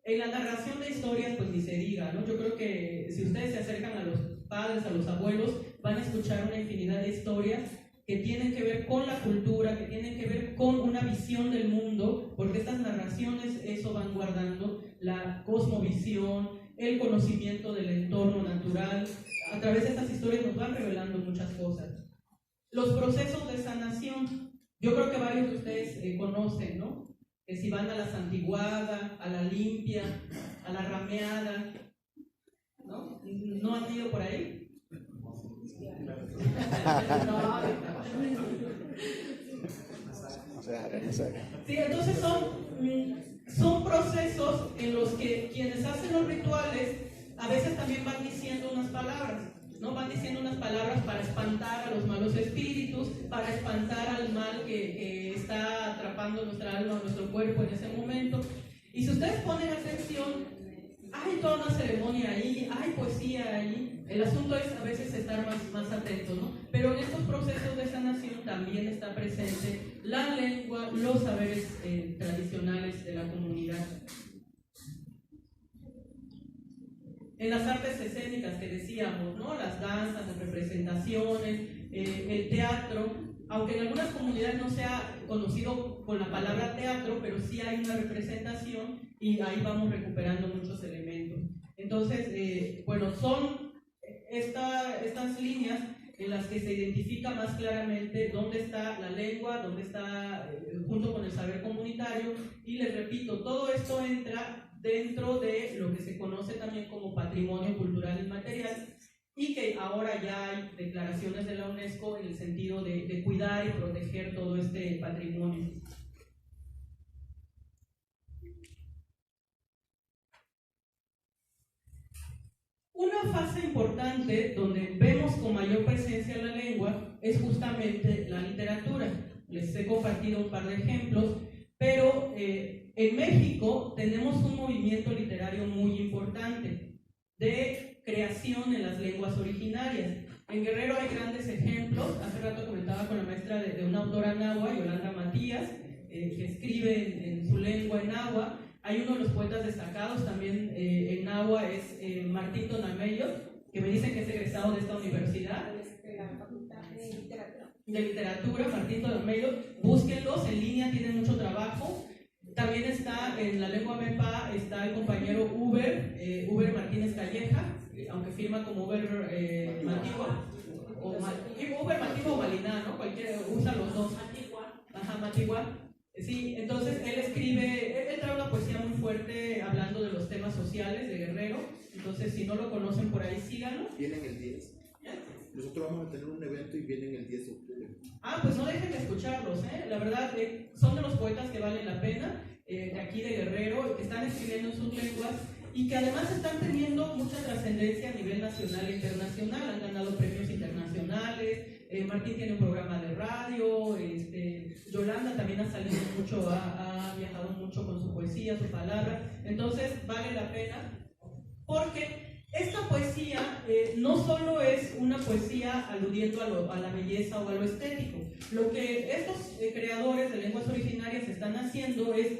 En la narración de historias, pues ni se diga, ¿no? Yo creo que si ustedes se acercan a los padres, a los abuelos, van a escuchar una infinidad de historias que tienen que ver con la cultura, que tienen que ver con una visión del mundo, porque estas narraciones eso van guardando, la cosmovisión, el conocimiento del entorno natural. A través de estas historias nos van revelando muchas cosas. Los procesos de sanación. Yo creo que varios de ustedes conocen, ¿no? Que si van a la santiguada, a la limpia, a la rameada, ¿no? ¿No han ido por ahí? Sí, entonces son procesos en los que quienes hacen los rituales a veces también van diciendo unas palabras. ¿No? Van diciendo unas palabras para espantar a los malos espíritus, para espantar al mal que está atrapando nuestra alma, nuestro cuerpo en ese momento. Y si ustedes ponen atención, hay toda una ceremonia ahí, hay poesía ahí. El asunto es a veces estar más atentos, ¿no? Pero en estos procesos de sanación también está presente la lengua, los saberes tradicionales de la comunidad. En las artes escénicas que decíamos, ¿no? Las danzas, las representaciones, el teatro, aunque en algunas comunidades no sea conocido con la palabra teatro, pero sí hay una representación y ahí vamos recuperando muchos elementos. Entonces, bueno, son estas líneas en las que se identifica más claramente dónde está la lengua, dónde está junto con el saber comunitario, y les repito, todo esto entra dentro de lo que se conoce también como patrimonio cultural inmaterial y que ahora ya hay declaraciones de la UNESCO en el sentido de cuidar y proteger todo este patrimonio. Una fase importante donde vemos con mayor presencia la lengua es justamente la literatura. Les he compartido un par de ejemplos, pero en México tenemos un movimiento literario muy importante de creación en las lenguas originarias. En Guerrero hay grandes ejemplos. Hace rato comentaba con la maestra de una autora náhuatl, Yolanda Matías, que escribe en su lengua en náhuatl. Hay uno de los poetas destacados también en náhuatl, es Martín Tonamello, que me dicen que es egresado de esta universidad. De literatura, Martín Tonamello, búsquenlos en línea, tienen mucho trabajo. También está en la lengua mepa, está el compañero Uber Martínez Calleja, aunque firma como Uber Matigua, Uber Matigua o Maliná, ¿no? Cualquiera usa los dos. Ajá, Matigua. Sí, entonces él escribe, él trae una poesía muy fuerte hablando de los temas sociales de Guerrero. Entonces, si no lo conocen por ahí, síganlo. Vienen el 10. Nosotros vamos a tener un evento y vienen el 10 de octubre. Pues no dejen de escucharlos, ¿eh? La verdad, son de los poetas que valen la pena, de aquí de Guerrero, que están escribiendo en sus lenguas y que además están teniendo mucha trascendencia a nivel nacional e internacional. Han ganado premios internacionales. Martín tiene un programa de radio. Yolanda también ha salido mucho, ha viajado mucho con su poesía, su palabra. Entonces, vale la pena porque esta poesía poesía no solo es una poesía aludiendo a la belleza o a lo estético. Lo que estos creadores de lenguas originarias están haciendo es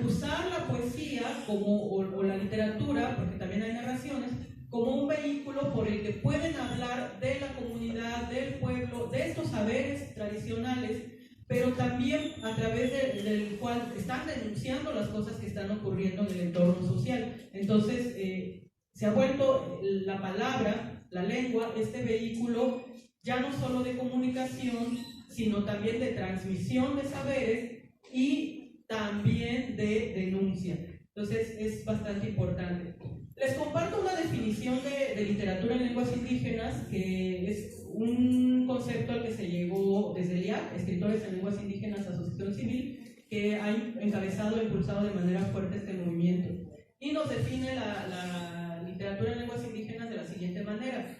usar la poesía o la literatura, porque también hay narraciones, como un vehículo por el que pueden hablar de la comunidad, del pueblo, de estos saberes tradicionales, pero también a través del cual están denunciando las cosas que están ocurriendo en el entorno social. Entonces, se ha vuelto la palabra, la lengua, este vehículo ya no solo de comunicación, sino también de transmisión de saberes y también de denuncia. Entonces, es bastante importante. Les comparto una definición de literatura en lenguas indígenas, que es un concepto al que se llegó desde el IAC, Escritores en Lenguas Indígenas, Asociación Civil, que ha encabezado e impulsado de manera fuerte este movimiento. Y nos define la literatura en lenguas indígenas de la siguiente manera.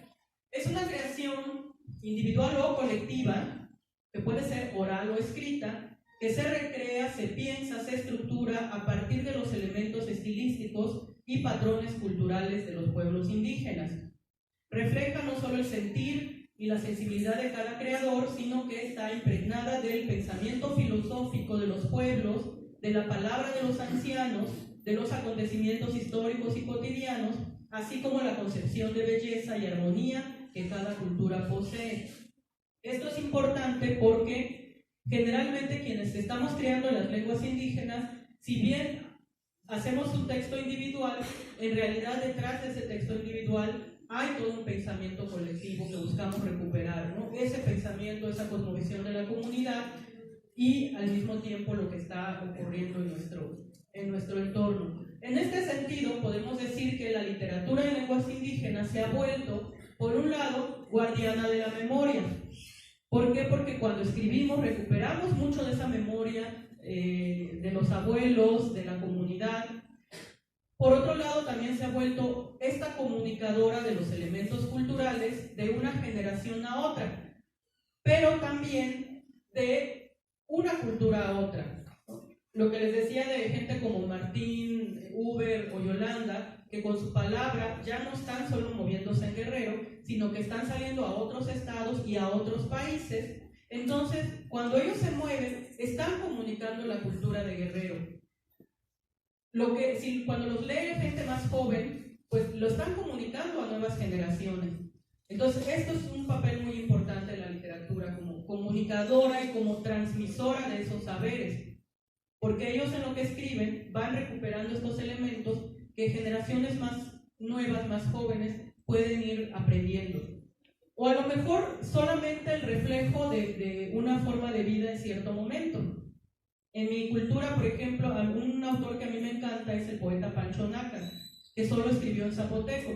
Es una creación individual o colectiva, que puede ser oral o escrita, que se recrea, se piensa, se estructura a partir de los elementos estilísticos y patrones culturales de los pueblos indígenas. Refleja no solo el sentir y la sensibilidad de cada creador, sino que está impregnada del pensamiento filosófico de los pueblos, de la palabra de los ancianos, de los acontecimientos históricos y cotidianos, así como la concepción de belleza y armonía que cada cultura posee. Esto es importante porque generalmente quienes estamos creando las lenguas indígenas, si bien hacemos un texto individual, en realidad detrás de ese texto individual hay todo un pensamiento colectivo que buscamos recuperar, ¿no? Ese pensamiento, esa cosmovisión de la comunidad y al mismo tiempo lo que está ocurriendo en nuestro entorno. En este sentido, podemos decir que la literatura en lenguas indígenas se ha vuelto, por un lado, guardiana de la memoria. ¿Por qué? Porque cuando escribimos recuperamos mucho de esa memoria de los abuelos, de la comunidad. Por otro lado, también se ha vuelto esta comunicadora de los elementos culturales de una generación a otra, pero también de una cultura a otra. Lo que les decía de gente como Martín, Uber o Yolanda, que con su palabra ya no están solo moviéndose en Guerrero, sino que están saliendo a otros estados y a otros países. Entonces, cuando ellos se mueven, están comunicando la cultura de Guerrero. Cuando los lee gente más joven, pues lo están comunicando a nuevas generaciones. Entonces, esto es un papel muy importante de la literatura, como comunicadora y como transmisora de esos saberes. Porque ellos en lo que escriben van recuperando estos elementos que generaciones más nuevas, más jóvenes, pueden ir aprendiendo. O a lo mejor solamente el reflejo de una forma de vida en cierto momento. En mi cultura, por ejemplo, un autor que a mí me encanta es el poeta Pancho Nácar, que solo escribió en zapoteco.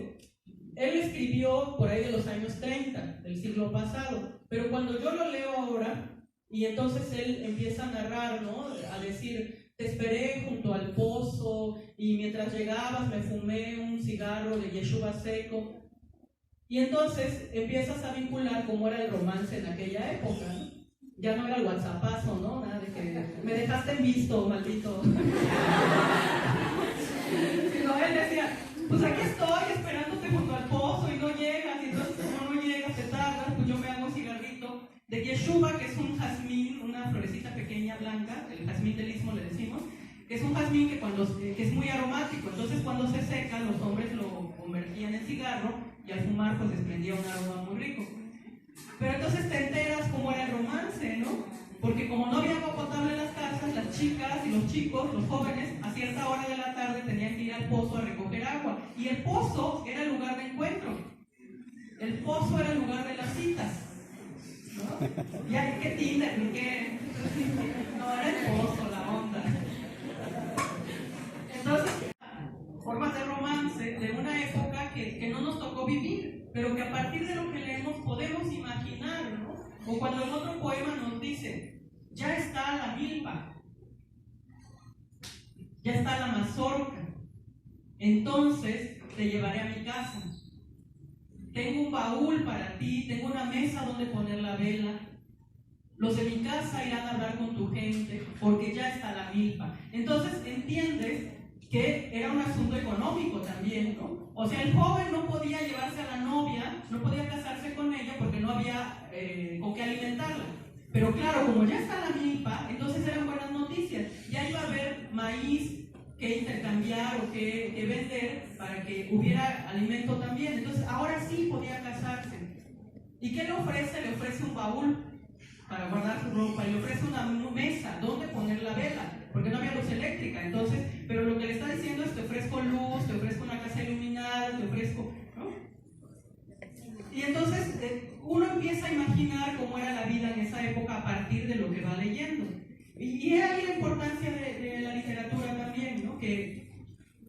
Él escribió por ahí de los años 30 del siglo pasado, pero cuando yo lo leo ahora, y entonces él empieza a narrar, ¿no? A decir, te esperé junto al pozo y mientras llegabas me fumé un cigarro de yeshuva seco. Y entonces empiezas a vincular cómo era el romance en aquella época, ¿no? Ya no era el whatsappazo, ¿no? Nada de que me dejaste en visto, maldito. Sino él decía, pues aquí estoy esperándote junto al pozo y no llegas, y entonces como no llegas, te tardas, pues yo me hago un cigarrito de yeshuva, que es un jazmín, una florecita pequeña blanca, el jazmín del istmo le decimos, que es un jazmín que es muy aromático. Entonces cuando se seca, los hombres lo convertían en cigarro y al fumar pues desprendía un aroma muy rico. Pero entonces te enteras cómo era el romance, ¿no? Porque como no había agua potable en las casas, las chicas y los chicos, los jóvenes, a cierta hora de la tarde tenían que ir al pozo a recoger agua. Y el pozo era el lugar de encuentro. El pozo era el lugar de las citas, ¿no? Ya, ¿qué Tinder? ¿Qué? No, era el pozo, la onda. Entonces, formas de romance de una época que no nos tocó vivir, pero que a partir de lo que leemos podemos imaginar, ¿no? O cuando en otro poema nos dice, ya está la milpa, ya está la mazorca, entonces te llevaré a mi casa. Tengo un baúl para ti, tengo una mesa donde poner la vela. Los de mi casa irán a hablar con tu gente, porque ya está la milpa. Entonces entiendes que era un asunto económico también, ¿no? O sea, el joven no podía llevarse a la novia, no podía casarse con ella porque no había con qué alimentarla. Pero claro, como ya está la milpa, entonces eran buenas noticias. Ya iba a haber maíz que intercambiar o que vender para que hubiera alimento también. Entonces ahora sí podía casarse. ¿Y qué le ofrece? Le ofrece un baúl para guardar su ropa, y le ofrece una mesa donde poner la vela, porque no había luz eléctrica. Entonces, pero lo que le está diciendo es: te ofrezco luz, te ofrezco una casa iluminada, te ofrezco, ¿no? Y entonces uno empieza a imaginar cómo era la vida en esa época a partir de lo que va leyendo. Y es ahí la importancia de la literatura también, ¿no? Que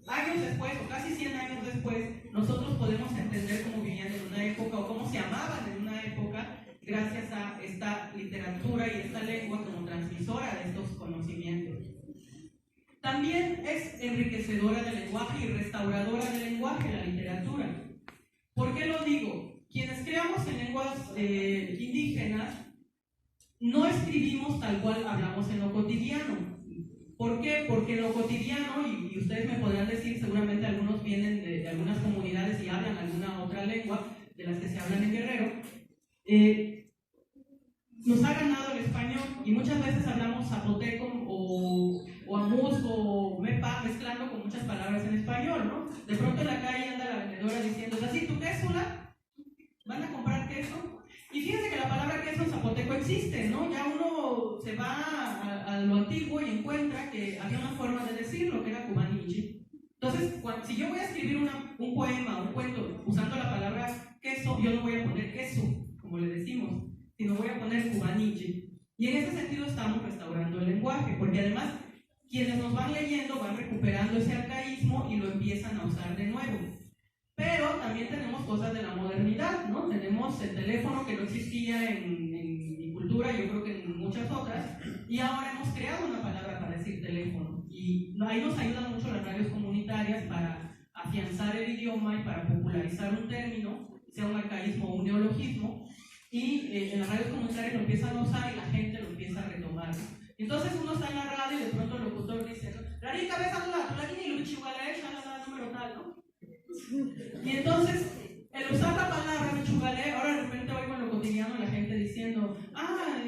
años después, o casi 100 años después, nosotros podemos entender cómo vivían en una época o cómo se amaban en una época, gracias a esta literatura y esta lengua como transmisora de estos conocimientos. También es enriquecedora del lenguaje y restauradora del lenguaje la literatura. ¿Por qué lo digo? Quienes creamos en lenguas indígenas no escribimos tal cual hablamos en lo cotidiano. ¿Por qué? Porque en lo cotidiano, y ustedes me podrán decir, seguramente algunos vienen de algunas comunidades y hablan alguna otra lengua de las que se hablan en Guerrero, nos ha ganado el español y muchas veces hablamos zapoteco o amusco o mepa, mezclando con muchas palabras en español, ¿no? De pronto en la calle anda la vendedora diciendo: ¿es así tu queso? ¿Van a comprar queso? Y fíjense que la palabra queso en zapoteco existe, ¿no? Ya uno se va a lo antiguo y encuentra que había una forma de decirlo, que era cubanichi. Entonces, si yo voy a escribir un poema o un cuento usando la palabra queso, yo no voy a poner queso, como le decimos, sino voy a poner cubanichi. Y en ese sentido estamos restaurando el lenguaje, porque además quienes nos van leyendo van recuperando ese arcaísmo y lo empiezan a usar de nuevo. Pero también tenemos cosas de la modernidad, ¿no? Tenemos el teléfono, que no existía en mi cultura, yo creo que en muchas otras, y ahora hemos creado una palabra para decir teléfono. Y ahí nos ayudan mucho las radios comunitarias para afianzar el idioma y para popularizar un término, sea un arcaísmo o un neologismo, y en las radios comunitarias lo empiezan a usar y la gente lo empieza a retomar. Entonces uno está en la radio y de pronto el locutor dice: Rarita, ves a la niña y lo número tal, ¿no? Y entonces, el usar la palabra michugalé, ahora de repente oigo en lo cotidiano la gente diciendo: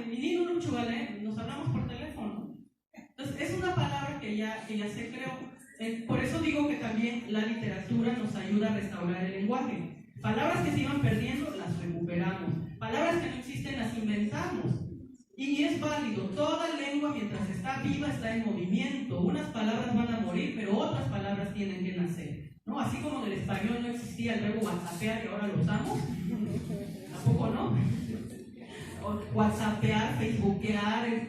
mi niño no michugalé, nos hablamos por teléfono. Entonces, es una palabra que ya se creó. Por eso digo que también la literatura nos ayuda a restaurar el lenguaje. Palabras que se iban perdiendo, las recuperamos. Palabras que no existen, las inventamos. Y es válido, toda lengua mientras está viva está en movimiento. Unas palabras van a morir, pero otras palabras tienen que nacer, ¿no? Así como en el español no existía el verbo whatsappear y ahora lo usamos, ¿tampoco no? O whatsappear, facebookear,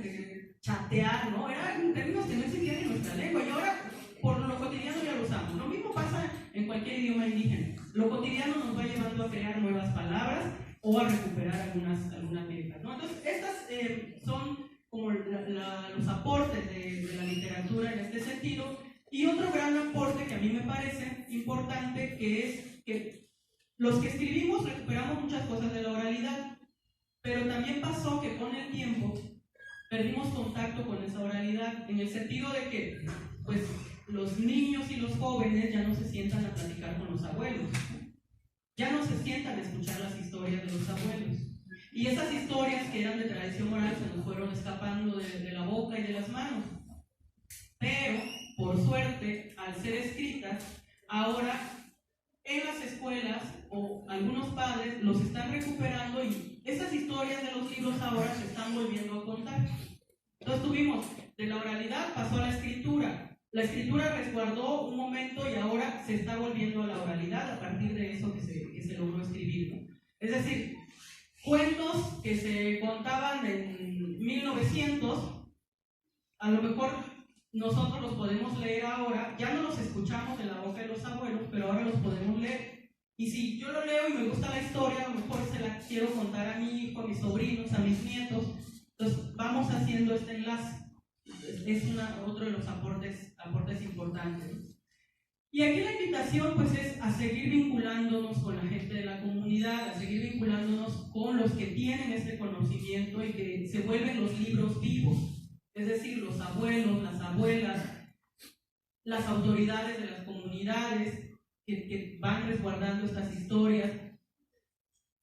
chatear, ¿no? Eran términos que no existían en nuestra lengua y ahora por lo cotidiano ya lo usamos. Lo mismo pasa en cualquier idioma indígena. Lo cotidiano nos va llevando a crear nuevas palabras o a recuperar algunas viejas, ¿no? Entonces, estas son como los aportes de la literatura en este sentido. Y otro gran aporte que a mí me parece importante, que es que los que escribimos recuperamos muchas cosas de la oralidad, pero también pasó que con el tiempo perdimos contacto con esa oralidad, en el sentido de que pues, los niños y los jóvenes ya no se sientan a platicar con los abuelos, ya no se sientan a escuchar las historias de los abuelos. Y esas historias que eran de tradición oral se nos fueron escapando de la boca y de las manos. Pero, por suerte, al ser escritas, ahora en las escuelas o algunos padres los están recuperando y esas historias de los libros ahora se están volviendo a contar. Entonces tuvimos, de la oralidad pasó a la escritura. La escritura resguardó un momento y ahora se está volviendo a la oralidad a partir de eso que se logró escribir, ¿no? Es decir, cuentos que se contaban en 1900, a lo mejor nosotros los podemos leer ahora, ya no los escuchamos en la boca de los abuelos, pero ahora los podemos leer. Y si yo lo leo y me gusta la historia, a lo mejor se la quiero contar a mi hijo, a mis sobrinos, a mis nietos. Entonces vamos haciendo este enlace. Es otro de los aportes importantes. Y aquí la invitación pues es a seguir vinculándonos con la gente de la comunidad, a seguir vinculándonos con los que tienen este conocimiento y que se vuelven los libros vivos. Es decir, los abuelos, las abuelas, las autoridades de las comunidades que van resguardando estas historias,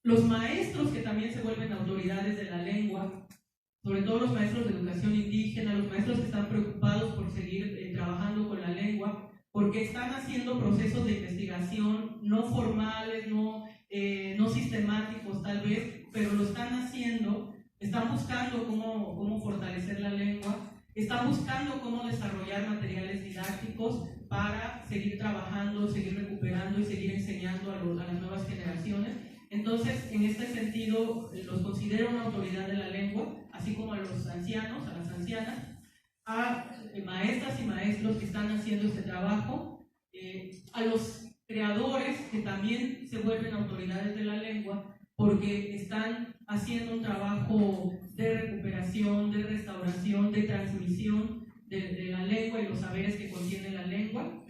los maestros que también se vuelven autoridades de la lengua, sobre todo los maestros de educación indígena, los maestros que están preocupados por seguir trabajando con la lengua, porque están haciendo procesos de investigación no formales, no sistemáticos tal vez, pero lo están haciendo, están buscando cómo fortalecer la lengua, están buscando cómo desarrollar materiales didácticos para seguir trabajando, seguir recuperando y seguir enseñando a las nuevas generaciones. Entonces, en este sentido, los considero una autoridad de la lengua, así como a los ancianos, a las ancianas, a maestras y maestros que están haciendo este trabajo, a los creadores que también se vuelven autoridades de la lengua porque están haciendo un trabajo de recuperación, de restauración, de transmisión de la lengua y los saberes que contiene la lengua.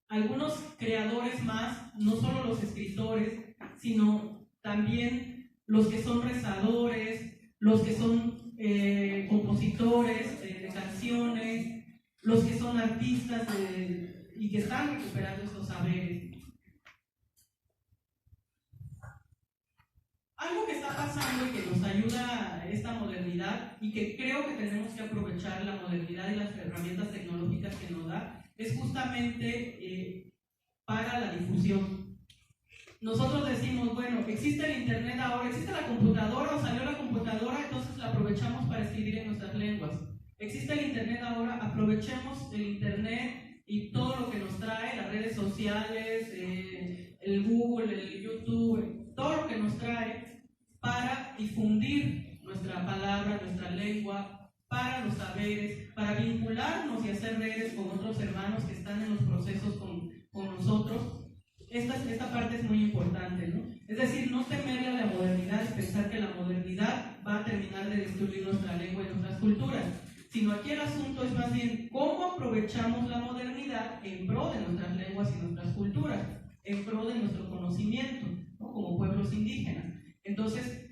Algunos creadores más, no solo los escritores, sino también los que son rezadores, los que son compositores de canciones, los que son artistas y que están recuperando estos saberes. Algo que está pasando y que nos ayuda a esta modernidad y que creo que tenemos que aprovechar la modernidad y las herramientas tecnológicas que nos da es justamente para la difusión. Nosotros decimos, bueno, existe el internet ahora, existe la computadora o salió la computadora, entonces la aprovechamos para escribir en nuestras lenguas. Existe el internet ahora, aprovechemos el internet y todo lo que nos trae, las redes sociales, el Google, el YouTube, todo lo que nos trae para difundir nuestra palabra, nuestra lengua, para los saberes, para vincularnos y hacer redes con otros hermanos que están en los procesos con nosotros. Esta parte es muy importante, ¿no? Es decir, no temerle a la modernidad y pensar que la modernidad va a terminar de destruir nuestra lengua y nuestras culturas, sino aquí el asunto es más bien cómo aprovechamos la modernidad en pro de nuestras lenguas y nuestras culturas, en pro de nuestro conocimiento, ¿no? Como pueblos indígenas. Entonces,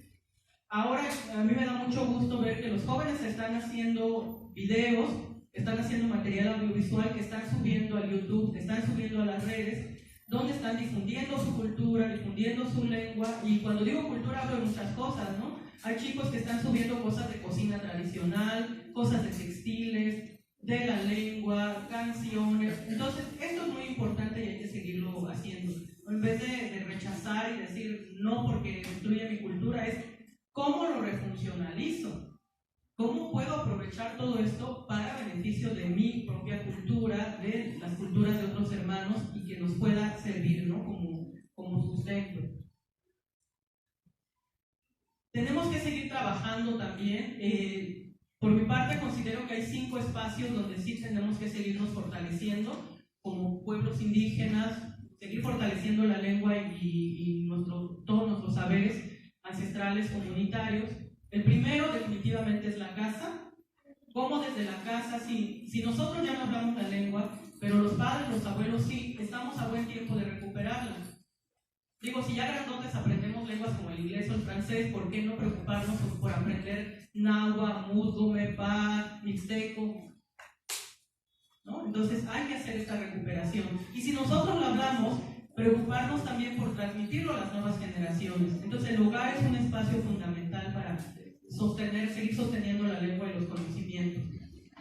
ahora a mí me da mucho gusto ver que los jóvenes están haciendo videos, están haciendo material audiovisual que están subiendo a YouTube, que están subiendo a las redes, donde están difundiendo su cultura, difundiendo su lengua. Y cuando digo cultura hablo de muchas cosas, ¿no? Hay chicos que están subiendo cosas de cocina tradicional, cosas de textiles, de la lengua, canciones. Entonces, esto es muy importante y hay que seguirlo haciendo. En vez de rechazar y decir no porque destruye mi cultura, es cómo lo refuncionalizo. ¿Cómo puedo aprovechar todo esto para beneficio de mi propia cultura, de las culturas de otros hermanos y que nos pueda servir, ¿no? como sustento? Tenemos que seguir trabajando también. Por mi parte, considero que hay 5 espacios donde sí tenemos que seguirnos fortaleciendo como pueblos indígenas, seguir fortaleciendo la lengua y todos nuestros saberes ancestrales comunitarios. El primero definitivamente es la casa. Cómo desde la casa, si nosotros ya no hablamos la lengua, pero los padres, los abuelos sí, estamos a buen tiempo de recuperarla. Digo, si ya grandotes aprendemos lenguas como el inglés o el francés, ¿por qué no preocuparnos por aprender náhuatl, musgo, mepá, mixteco? ¿No? Entonces hay que hacer esta recuperación. Y si nosotros lo hablamos, preocuparnos también por transmitirlo a las nuevas generaciones. Entonces el hogar es un espacio fundamental para seguir sosteniendo la lengua y los conocimientos.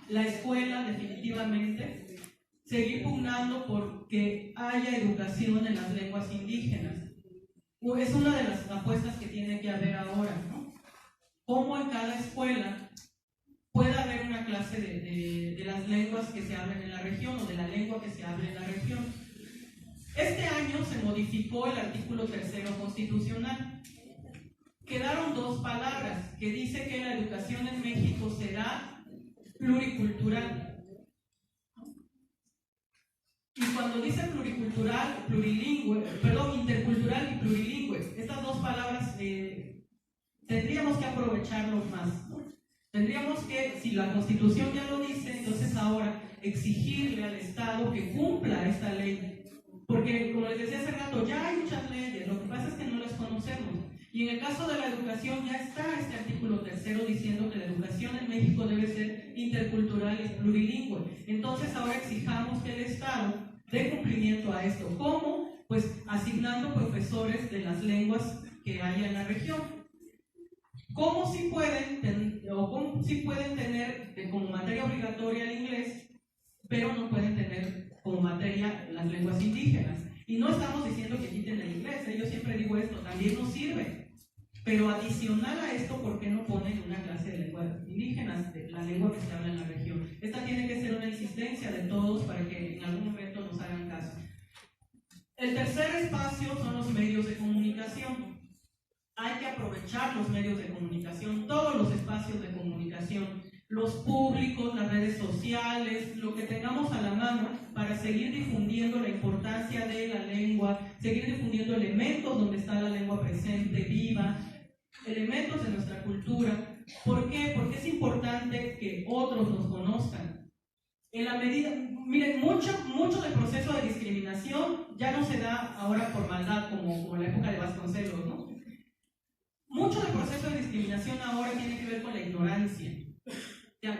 La escuela, definitivamente, seguir pugnando porque haya educación en las lenguas indígenas. Es una de las apuestas que tiene que haber ahora, ¿no? Cómo en cada escuela puede haber una clase de las lenguas que se hablan en la región o de la lengua que se habla en la región. Este año se modificó el artículo 3 constitucional. Quedaron 2 palabras que dice que la educación en México será pluricultural. Y cuando dice pluricultural, intercultural y plurilingüe, estas 2 palabras tendríamos que aprovecharlos más, ¿no? Tendríamos que, si la Constitución ya lo dice, entonces ahora exigirle al Estado que cumpla esta ley. Porque, como les decía hace rato, ya hay muchas leyes, lo que pasa es que no las conocemos. Y en el caso de la educación ya está este artículo 3 diciendo que la educación educación en México debe ser intercultural y plurilingüe. Entonces ahora exijamos que el Estado dé cumplimiento a esto. ¿Cómo? Pues asignando profesores de las lenguas que haya en la región. ¿Cómo sí pueden tener como materia obligatoria el inglés, pero no pueden tener como materia las lenguas indígenas? Y no estamos diciendo que quiten el inglés, yo siempre digo esto, también nos sirve. Pero adicional a esto, ¿por qué no ponen una clase de lenguas indígenas, de la lengua que se habla en la región? Esta tiene que ser una insistencia de todos para que en algún momento nos hagan caso. El tercer espacio son los medios de comunicación. Hay que aprovechar los medios de comunicación, todos los espacios de comunicación, los públicos, las redes sociales, lo que tengamos a la mano para seguir difundiendo la importancia de la lengua, seguir difundiendo elementos donde está la lengua presente, viva, elementos de nuestra cultura. ¿Por qué? Porque es importante que otros nos conozcan. En la medida, miren, mucho del proceso de discriminación ya no se da ahora por maldad como en la época de Vasconcelos, ¿no? Mucho del proceso de discriminación ahora tiene que ver con la ignorancia.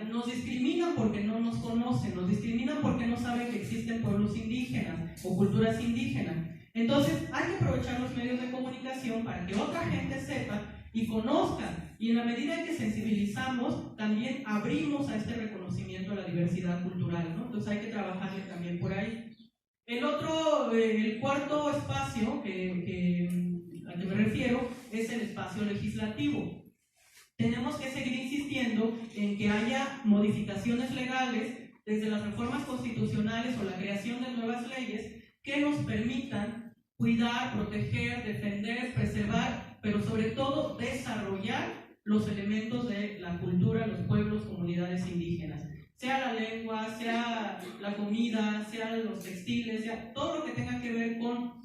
Nos discriminan porque no nos conocen, nos discriminan porque no saben que existen pueblos indígenas o culturas indígenas. Entonces hay que aprovechar los medios de comunicación para que otra gente sepa y conozca, y en la medida en que sensibilizamos también abrimos a este reconocimiento a la diversidad cultural, ¿no? Entonces hay que trabajarle también por ahí. El cuarto espacio al que me refiero es el espacio legislativo. Tenemos que seguir insistiendo en que haya modificaciones legales, desde las reformas constitucionales o la creación de nuevas leyes que nos permitan cuidar, proteger, defender, preservar, pero sobre todo desarrollar los elementos de la cultura, los pueblos, comunidades indígenas. Sea la lengua, sea la comida, sea los textiles, sea todo lo que tenga que ver con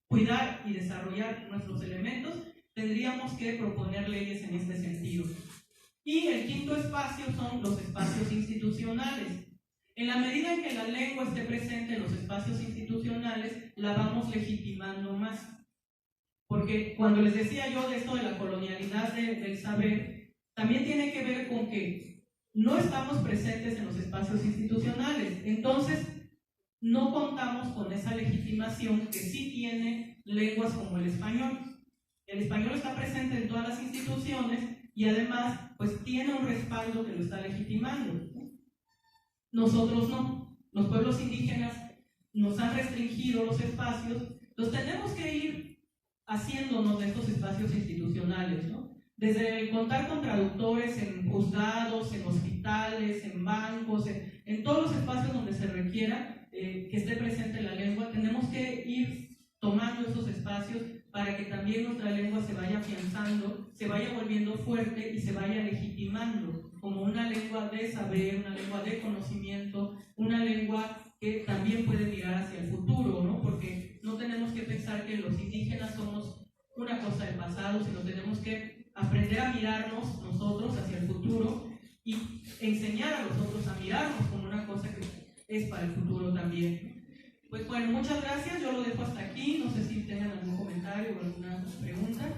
cuidar y desarrollar nuestros elementos, tendríamos que proponer leyes en este sentido. Y el quinto espacio son los espacios institucionales. En la medida en que la lengua esté presente en los espacios institucionales, la vamos legitimando más. Porque cuando les decía yo de esto de la colonialidad del saber, también tiene que ver con que no estamos presentes en los espacios institucionales. Entonces, no contamos con esa legitimación que sí tiene lenguas como el español. El español está presente en todas las instituciones y además pues tiene un respaldo que lo está legitimando. Nosotros no. Los pueblos indígenas nos han restringido los espacios, entonces tenemos que ir haciéndonos de estos espacios institucionales, ¿no? Desde el contar con traductores en juzgados, en hospitales, en bancos, en todos los espacios donde se requiera que esté presente la lengua, tenemos que ir tomando estos espacios para que también nuestra lengua se vaya afianzando, se vaya volviendo fuerte y se vaya legitimando como una lengua de saber, una lengua de conocimiento, una lengua que también puede mirar hacia el futuro, ¿no? Porque no tenemos que pensar que los indígenas somos una cosa del pasado, sino tenemos que aprender a mirarnos nosotros hacia el futuro y enseñar a los otros a mirarnos como una cosa que es para el futuro también. Pues bueno, muchas gracias, yo lo dejo hasta aquí, no sé si tengan algún comentario o alguna pregunta.